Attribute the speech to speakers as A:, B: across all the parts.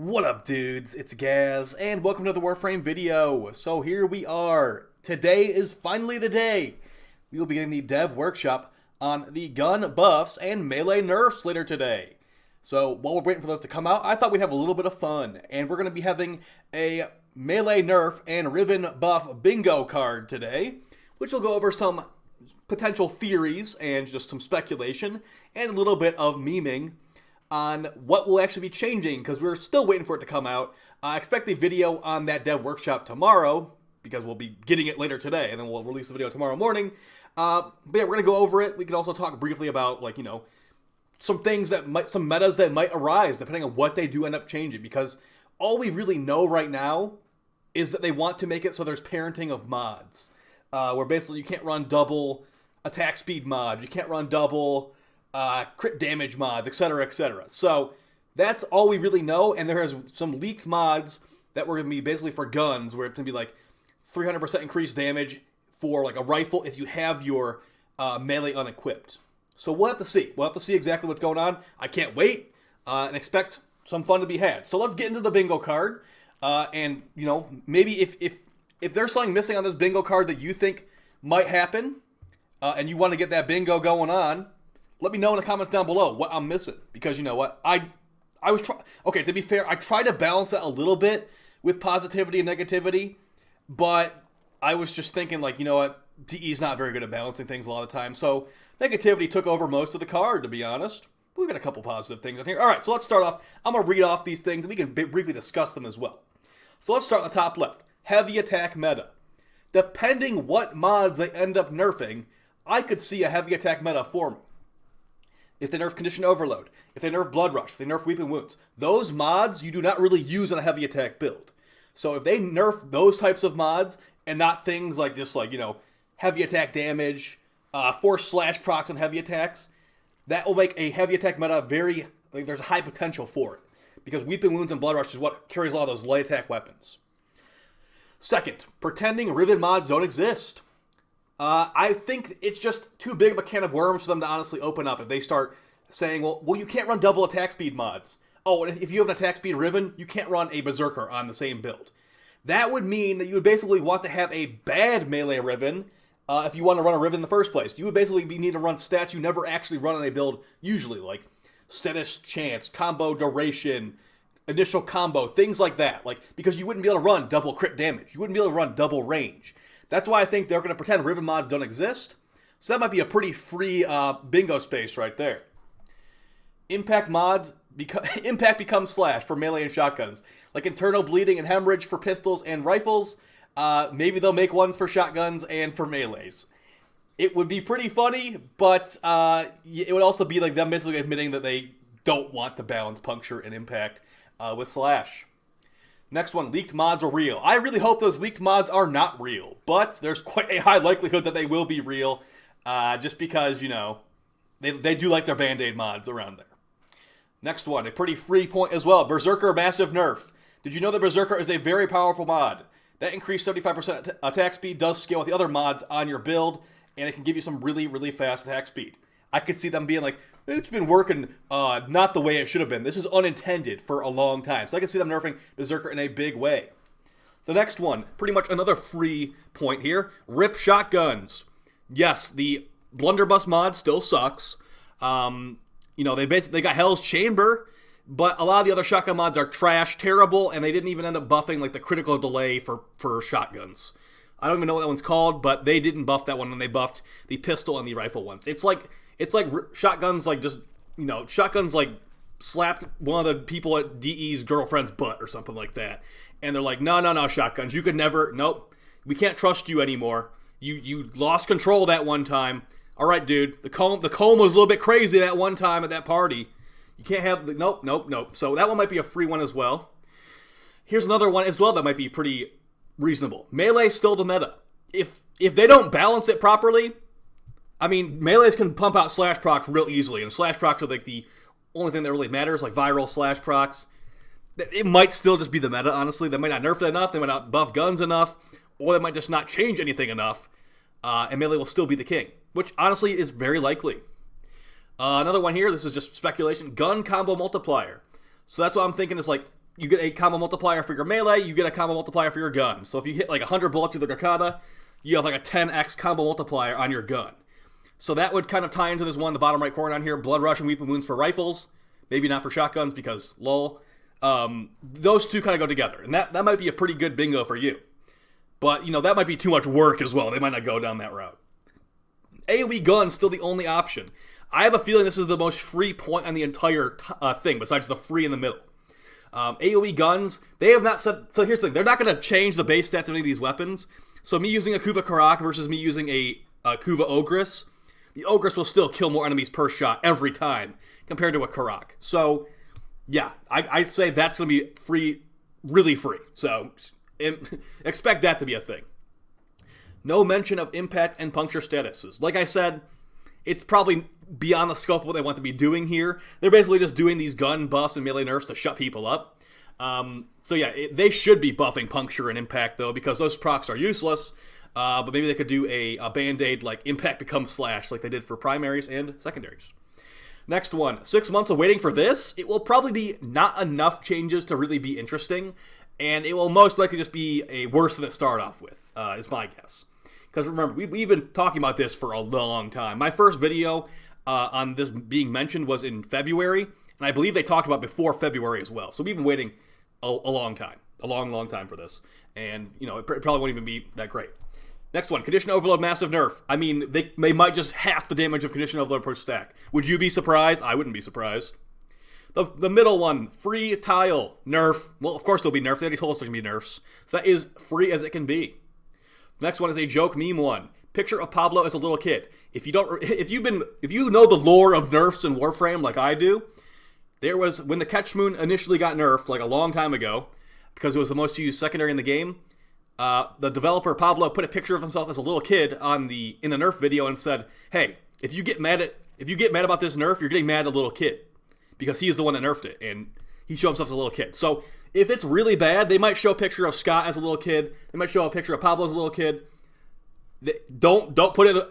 A: What up, dudes? It's Gaz, and welcome to the Warframe video. So here we are. Today is finally the day. We will be getting the dev workshop on the gun buffs and melee nerfs later today. So while we're waiting for those to come out, I thought we'd have a little bit of fun. And we're going to be having a melee nerf and Riven buff bingo card today, which will go over some potential theories and just some speculation and a little bit of memeing on what will actually be changing, because we're still waiting for it to come out. I expect the video on that dev workshop tomorrow, because we'll be getting it later today, and then we'll release the video tomorrow morning. But yeah, we're going to go over it. We can also talk briefly about, some things some metas that might arise, depending on what they do end up changing, because all we really know right now is that they want to make it so there's parenting of mods, where basically you can't run double attack speed mods, you can't run double crit damage mods, etc., etc. So that's all we really know, and there is some leaked mods that were going to be basically for guns, where it's going to be like 300% increased damage for like a rifle if you have your melee unequipped. So we'll have to see. We'll have to see exactly what's going on. I can't wait and expect some fun to be had. So let's get into the bingo card, and maybe if there's something missing on this bingo card that you think might happen, and you want to get that bingo going on, let me know in the comments down below what I'm missing, because you know what, to be fair, I try to balance that a little bit with positivity and negativity, but I was just thinking, DE is not very good at balancing things a lot of the time, so negativity took over most of the card, to be honest. We've got a couple positive things in here. Alright, so let's start off. I'm going to read off these things, and we can briefly discuss them as well. So let's start on the top left. Heavy attack meta. Depending what mods they end up nerfing, I could see a heavy attack meta forming. If they nerf Condition Overload, if they nerf Blood Rush, if they nerf Weeping Wounds, those mods you do not really use on a heavy attack build. So if they nerf those types of mods, and not things like this, heavy attack damage, force slash procs on heavy attacks, that will make a heavy attack meta there's a high potential for it. Because Weeping Wounds and Blood Rush is what carries a lot of those light attack weapons. Second, pretending Riven mods don't exist. I think it's just too big of a can of worms for them to honestly open up if they start saying, well, you can't run double attack speed mods. Oh, and if you have an attack speed Riven, you can't run a Berserker on the same build. That would mean that you would basically want to have a bad melee Riven if you want to run a Riven in the first place. You would basically need to run stats you never actually run on a build usually, like status chance, combo duration, initial combo, things like that. Because you wouldn't be able to run double crit damage. You wouldn't be able to run double range. That's why I think they're going to pretend Riven mods don't exist. So that might be a pretty free bingo space right there. Impact mods, impact becomes slash for melee and shotguns. Like internal bleeding and hemorrhage for pistols and rifles. Maybe they'll make ones for shotguns and for melees. It would be pretty funny, but it would also be like them basically admitting that they don't want to balance puncture and impact with slash. Next one, leaked mods are real. I really hope those leaked mods are not real, but there's quite a high likelihood that they will be real, just because, they do like their Band-Aid mods around there. Next one, a pretty free point as well, Berserker massive nerf. Did you know that Berserker is a very powerful mod? That increased 75% attack speed does scale with the other mods on your build, and it can give you some really, really fast attack speed. I could see them being like, it's been working not the way it should have been. This is unintended for a long time. So I can see them nerfing Berserker in a big way. The next one, pretty much another free point here. Rip shotguns. Yes, the Blunderbuss mod still sucks. They got Hell's Chamber, but a lot of the other shotgun mods are trash, terrible, and they didn't even end up buffing the critical delay for shotguns. I don't even know what that one's called, but they didn't buff that one when they buffed the pistol and the rifle ones. It's like shotguns shotguns slapped one of the people at DE's girlfriend's butt or something like that. And they're like, no, shotguns. You could never, nope, we can't trust you anymore. You lost control that one time. All right, dude, the comb was a little bit crazy that one time at that party. You can't have, nope. So that one might be a free one as well. Here's another one as well that might be pretty reasonable. Melee's still the meta. If they don't balance it properly, melees can pump out slash procs real easily, and slash procs are the only thing that really matters, like viral slash procs. It might still just be the meta, honestly. They might not nerf it enough, they might not buff guns enough, or they might just not change anything enough, and melee will still be the king, which honestly is very likely. Another one here, this is just speculation, gun combo multiplier. So that's what I'm thinking is you get a combo multiplier for your melee, you get a combo multiplier for your gun. So if you hit like 100 bullets with the katana, you have like a 10x combo multiplier on your gun. So that would kind of tie into this one in the bottom right corner on here, Blood Rush and Weeping Wounds for rifles. Maybe not for shotguns because lol. Those two kind of go together, and that might be a pretty good bingo for you. But, that might be too much work as well. They might not go down that route. AoE gun's still the only option. I have a feeling this is the most free point on the entire thing, besides the free in the middle. AoE guns, they have not said... So here's the thing. They're not going to change the base stats of any of these weapons. So me using a Kuva Karak versus me using a Kuva Ogress, the Ogress will still kill more enemies per shot every time compared to a Karak. So, yeah, I'd say that's going to be free, really free. So, expect that to be a thing. No mention of impact and puncture statuses. Like I said, it's probably beyond the scope of what they want to be doing here. They're basically just doing these gun buffs and melee nerfs to shut people up. So yeah, they should be buffing puncture and impact though, because those procs are useless. But maybe they could do a band-aid like impact becomes slash like they did for primaries and secondaries. Next one, 6 months of waiting for this. It will probably be not enough changes to really be interesting, and it will most likely just be a worse than it started off with, is my guess. Because remember, we've been talking about this for a long time. My first video on this being mentioned was in February, and I believe they talked about before February as well. So we've been waiting a long time, a long time for this. And, it probably won't even be that great. Next one, Condition Overload Massive Nerf. I mean, they might just half the damage of Condition Overload per stack. Would you be surprised? I wouldn't be surprised. The middle one, Free Tile Nerf. Well, of course there'll be nerfs. They already told us there's going to be nerfs. So that is free as it can be. Next one is a joke meme one. Picture of Pablo as a little kid. If you know the lore of nerfs in Warframe like I do, there was, when the Catch Moon initially got nerfed like a long time ago, because it was the most used secondary in the game, the developer Pablo put a picture of himself as a little kid in the Nerf video and said, "Hey, if you get mad about this nerf, you're getting mad at a little kid, because he's the one that nerfed it," and he showed himself as a little kid. So if it's really bad, they might show a picture of Scott as a little kid. They might show a picture of Pablo as a little kid. Don't put it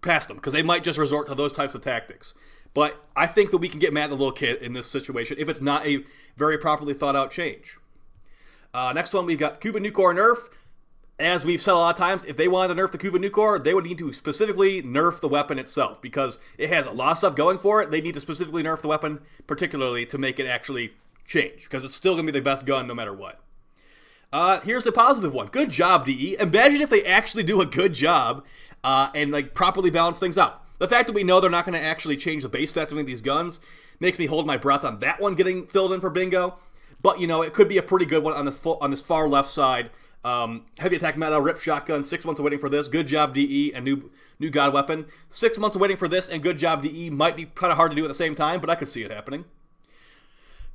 A: past them, because they might just resort to those types of tactics. But I think that we can get mad at the little kid in this situation if it's not a very properly thought out change. Next one, we got Kuva Nukor Nerf. As we've said a lot of times, if they wanted to nerf the Kuva Nukor, they would need to specifically nerf the weapon itself, because it has a lot of stuff going for it. They need to specifically nerf the weapon, particularly to make it actually change, because it's still going to be the best gun no matter what. Here's the positive one. Good job, DE. Imagine if they actually do a good job and properly balance things out. The fact that we know they're not going to actually change the base stats of any of these guns makes me hold my breath on that one getting filled in for bingo. But, it could be a pretty good one on this far left side. Heavy attack meta, rip shotgun, 6 months of waiting for this. Good job, DE, and new god weapon. 6 months of waiting for this and good job, DE might be kind of hard to do at the same time, but I could see it happening.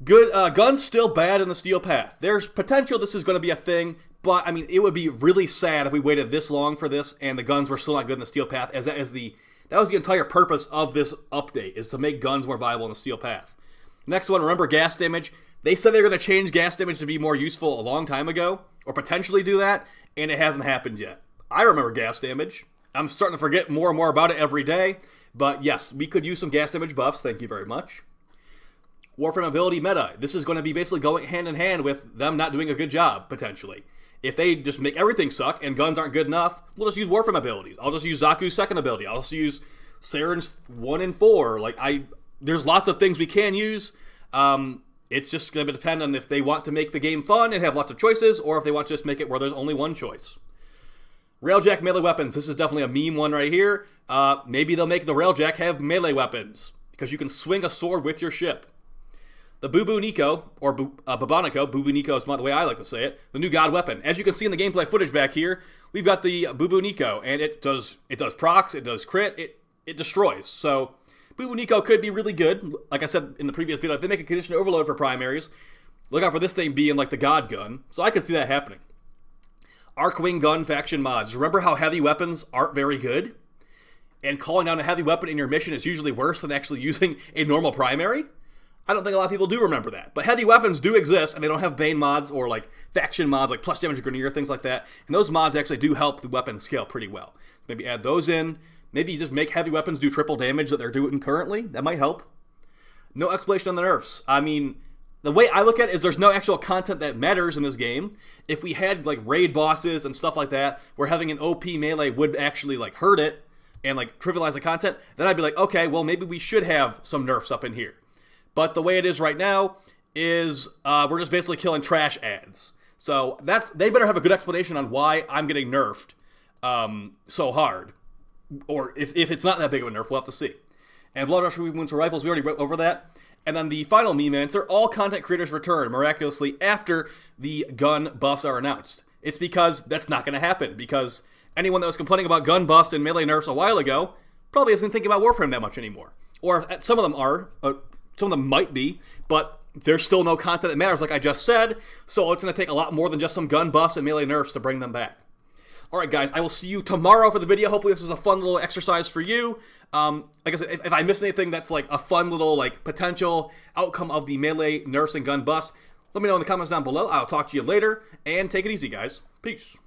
A: Good guns still bad in the Steel Path. There's potential this is going to be a thing, but I mean it would be really sad if we waited this long for this and the guns were still not good in the Steel Path, as that was the entire purpose of this update, is to make guns more viable in the Steel Path. Next one, remember gas damage. They said they were going to change gas damage to be more useful a long time ago, or potentially do that, and it hasn't happened yet. I remember gas damage. I'm starting to forget more and more about it every day, but yes, we could use some gas damage buffs. Thank you very much. Warframe ability meta. This is going to be basically going hand in hand with them not doing a good job, potentially. If they just make everything suck and guns aren't good enough, we'll just use Warframe abilities. I'll just use Zaku's second ability. I'll just use Saren's 1 and 4. There's lots of things we can use. It's just going to depend on if they want to make the game fun and have lots of choices, or if they want to just make it where there's only one choice. Railjack melee weapons. This is definitely a meme one right here. Maybe they'll make the Railjack have melee weapons, because you can swing a sword with your ship. The Bubu Nico, or Babanico, Bubu Nico is the way I like to say it, the new god weapon. As you can see in the gameplay footage back here, we've got the Bubu Nico, and it does procs, it does crit, it destroys. So Bubu Nico could be really good. Like I said in the previous video, if they make a condition overload for primaries, look out for this thing being like the god gun. So I could see that happening. Arcwing gun faction mods. Remember how heavy weapons aren't very good? And calling down a heavy weapon in your mission is usually worse than actually using a normal primary? I don't think a lot of people do remember that. But heavy weapons do exist, and they don't have Bane mods or faction mods like plus damage grenadier, things like that. And those mods actually do help the weapon scale pretty well. Maybe add those in. Maybe just make heavy weapons do triple damage that they're doing currently. That might help. No explanation on the nerfs. I mean, the way I look at it is there's no actual content that matters in this game. If we had like raid bosses and stuff like that, where having an OP melee would actually like hurt it and like trivialize the content, then I'd be like, okay, well maybe we should have some nerfs up in here. But the way it is right now is we're just basically killing trash ads. So they better have a good explanation on why I'm getting nerfed so hard. Or if it's not that big of a nerf, we'll have to see. And Blood Rush Wounds for Rifles, we already went over that. And then the final meme answer, all content creators return miraculously after the gun buffs are announced. It's because that's not going to happen, because anyone that was complaining about gun buffs and melee nerfs a while ago probably isn't thinking about Warframe that much anymore. Or some of them are, some of them might be, but there's still no content that matters, like I just said, so it's going to take a lot more than just some gun buffs and melee nerfs to bring them back. Alright guys, I will see you tomorrow for the video. Hopefully this is a fun little exercise for you. Like I said, if I miss anything that's like a fun little like potential outcome of the melee nerfs and gun buffs, let me know in the comments down below. I'll talk to you later, and take it easy guys. Peace.